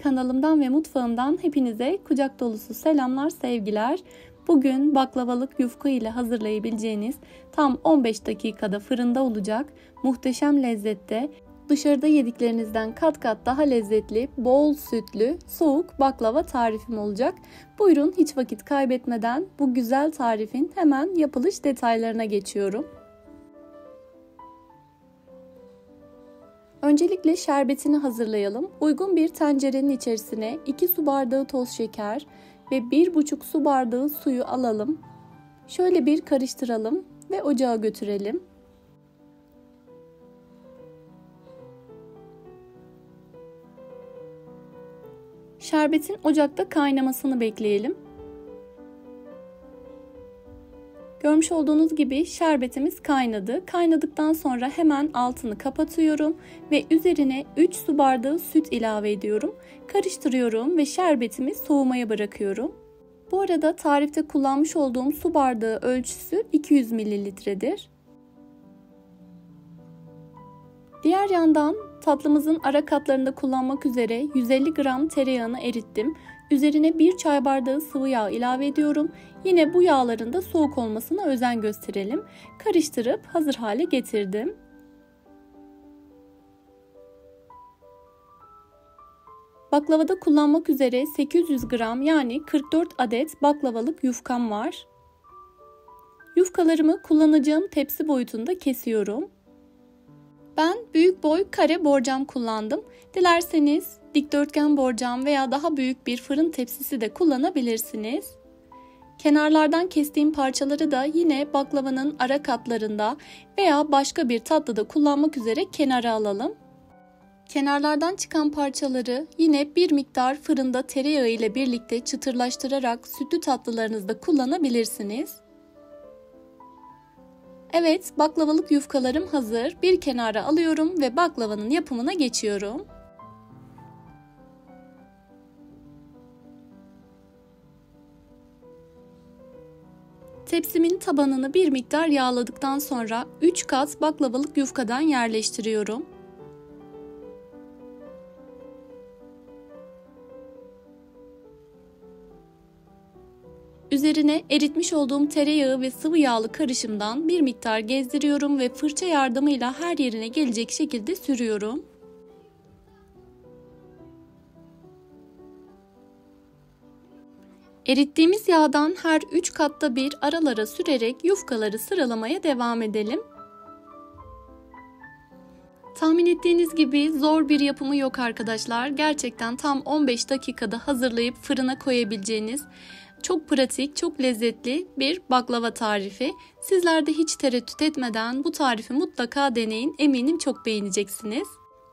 Kanalımdan ve mutfağımdan hepinize kucak dolusu selamlar, sevgiler. Bugün baklavalık yufka ile hazırlayabileceğiniz tam 15 dakikada fırında olacak muhteşem lezzette, dışarıda yediklerinizden kat kat daha lezzetli, bol sütlü, soğuk baklava tarifim olacak. Buyurun, hiç vakit kaybetmeden bu güzel tarifin hemen yapılış detaylarına geçiyorum. Öncelikle şerbetini hazırlayalım. Uygun bir tencerenin içerisine 2 su bardağı toz şeker ve 1,5 su bardağı suyu alalım. Şöyle bir karıştıralım ve ocağa götürelim. Şerbetin ocakta kaynamasını bekleyelim. Görmüş olduğunuz gibi şerbetimiz kaynadı. Kaynadıktan sonra hemen altını kapatıyorum ve üzerine 3 su bardağı süt ilave ediyorum. Karıştırıyorum ve şerbetimi soğumaya bırakıyorum. Bu arada tarifte kullanmış olduğum su bardağı ölçüsü 200 mililitredir. Diğer yandan tatlımızın ara katlarında kullanmak üzere 150 gram tereyağını erittim. Üzerine 1 çay bardağı sıvı yağ ilave ediyorum. Yine bu yağların da soğuk olmasına özen gösterelim. Karıştırıp hazır hale getirdim. Baklavada kullanmak üzere 800 gram yani 44 adet baklavalık yufkam var. Yufkalarımı kullanacağım tepsi boyutunda kesiyorum. Ben büyük boy kare borcam kullandım. Dilerseniz dikdörtgen borcam veya daha büyük bir fırın tepsisi de kullanabilirsiniz. Kenarlardan kestiğim parçaları da yine baklavanın ara katlarında veya başka bir tatlıda kullanmak üzere kenara alalım. Kenarlardan çıkan parçaları yine bir miktar fırında tereyağı ile birlikte çıtırlaştırarak sütlü tatlılarınızda kullanabilirsiniz. Evet, baklavalık yufkalarım hazır. Bir kenara alıyorum ve baklavanın yapımına geçiyorum. Tepsimin tabanını bir miktar yağladıktan sonra 3 kat baklavalık yufkadan yerleştiriyorum. Üzerine eritmiş olduğum tereyağı ve sıvı yağlı karışımdan bir miktar gezdiriyorum ve fırça yardımıyla her yerine gelecek şekilde sürüyorum. Erittiğimiz yağdan her 3 katta bir aralara sürerek yufkaları sıralamaya devam edelim. Tahmin ettiğiniz gibi zor bir yapımı yok arkadaşlar. Gerçekten tam 15 dakikada hazırlayıp fırına koyabileceğiniz çok pratik, çok lezzetli bir baklava tarifi. Sizler de hiç tereddüt etmeden bu tarifi mutlaka deneyin. Eminim çok beğeneceksiniz.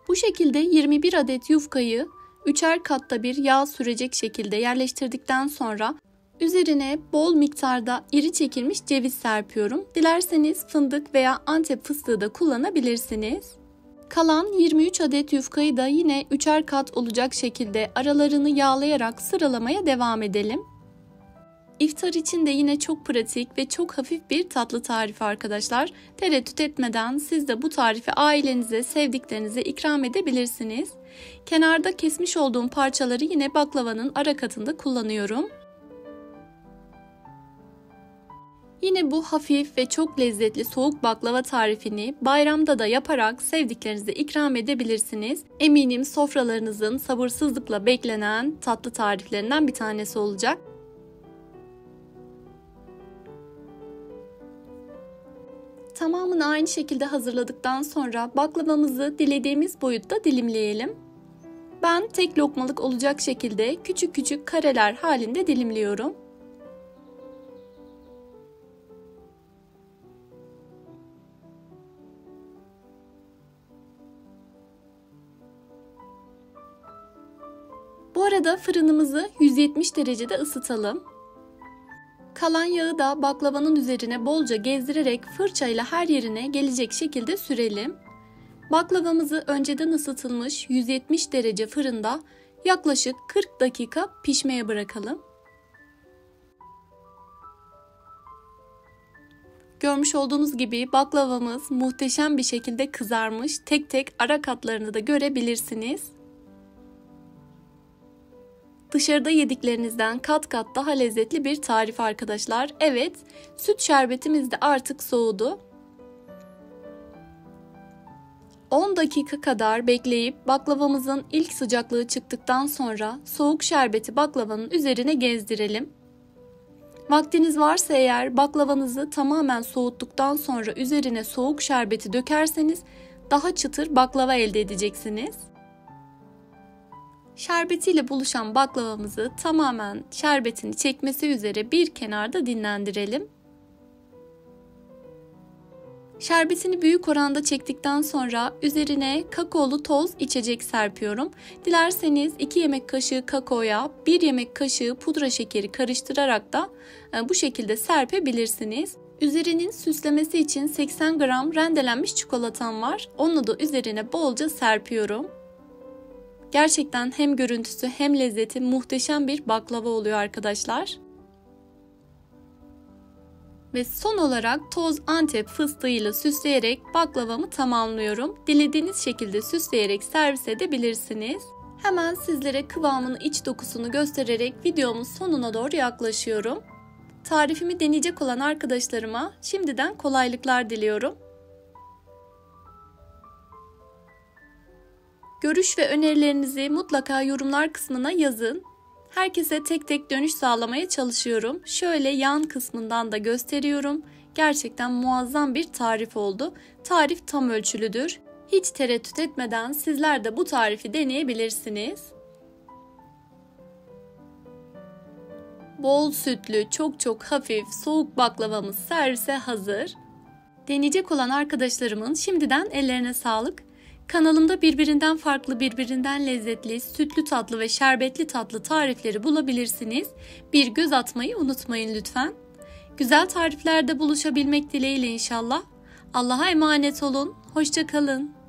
Bu şekilde 21 adet yufkayı 3'er katta bir yağ sürecek şekilde yerleştirdikten sonra üzerine bol miktarda iri çekilmiş ceviz serpiyorum. Dilerseniz fındık veya Antep fıstığı da kullanabilirsiniz. Kalan 23 adet yufkayı da yine 3'er kat olacak şekilde aralarını yağlayarak sıralamaya devam edelim. İftar için de yine çok pratik ve çok hafif bir tatlı tarifi arkadaşlar. Tereddüt etmeden siz de bu tarifi ailenize, sevdiklerinize ikram edebilirsiniz. Kenarda kesmiş olduğum parçaları yine baklavanın ara katında kullanıyorum. Yine bu hafif ve çok lezzetli soğuk baklava tarifini bayramda da yaparak sevdiklerinize ikram edebilirsiniz. Eminim sofralarınızın sabırsızlıkla beklenen tatlı tariflerinden bir tanesi olacak. Tamamını aynı şekilde hazırladıktan sonra baklavamızı dilediğimiz boyutta dilimleyelim. Ben tek lokmalık olacak şekilde küçük küçük kareler halinde dilimliyorum. Bu arada fırınımızı 170 derecede ısıtalım. Kalan yağı da baklavanın üzerine bolca gezdirerek fırçayla her yerine gelecek şekilde sürelim. Baklavamızı önceden ısıtılmış 170 derece fırında yaklaşık 40 dakika pişmeye bırakalım. Görmüş olduğunuz gibi baklavamız muhteşem bir şekilde kızarmış. Tek tek ara katlarını da görebilirsiniz. Dışarıda yediklerinizden kat kat daha lezzetli bir tarif arkadaşlar. Evet, süt şerbetimiz de artık soğudu. 10 dakika kadar bekleyip baklavamızın ilk sıcaklığı çıktıktan sonra soğuk şerbeti baklavanın üzerine gezdirelim. Vaktiniz varsa eğer baklavanızı tamamen soğuttuktan sonra üzerine soğuk şerbeti dökerseniz daha çıtır baklava elde edeceksiniz. Şerbetiyle buluşan baklavamızı tamamen şerbetini çekmesi üzere bir kenarda dinlendirelim. Şerbetini büyük oranda çektikten sonra üzerine kakaolu toz içecek serpiyorum. Dilerseniz 2 yemek kaşığı kakaoya 1 yemek kaşığı pudra şekeri karıştırarak da bu şekilde serpebilirsiniz. Üzerinin süslemesi için 80 gram rendelenmiş çikolatam var. Onu da üzerine bolca serpiyorum. Gerçekten hem görüntüsü hem lezzeti muhteşem bir baklava oluyor arkadaşlar. Ve son olarak toz Antep fıstığıyla süsleyerek baklavamı tamamlıyorum. Dilediğiniz şekilde süsleyerek servis edebilirsiniz. Hemen sizlere kıvamını, iç dokusunu göstererek videomun sonuna doğru yaklaşıyorum. Tarifimi deneyecek olan arkadaşlarıma şimdiden kolaylıklar diliyorum. Görüş ve önerilerinizi mutlaka yorumlar kısmına yazın. Herkese tek tek dönüş sağlamaya çalışıyorum. Şöyle yan kısmından da gösteriyorum. Gerçekten muazzam bir tarif oldu. Tarif tam ölçülüdür. Hiç tereddüt etmeden sizler de bu tarifi deneyebilirsiniz. Bol sütlü, çok hafif, soğuk baklavamız servise hazır. Deneyecek olan arkadaşlarımın şimdiden ellerine sağlık. Kanalımda birbirinden farklı, birbirinden lezzetli, sütlü tatlı ve şerbetli tatlı tarifleri bulabilirsiniz. Bir göz atmayı unutmayın lütfen. Güzel tariflerde buluşabilmek dileğiyle inşallah. Allah'a emanet olun. Hoşça kalın.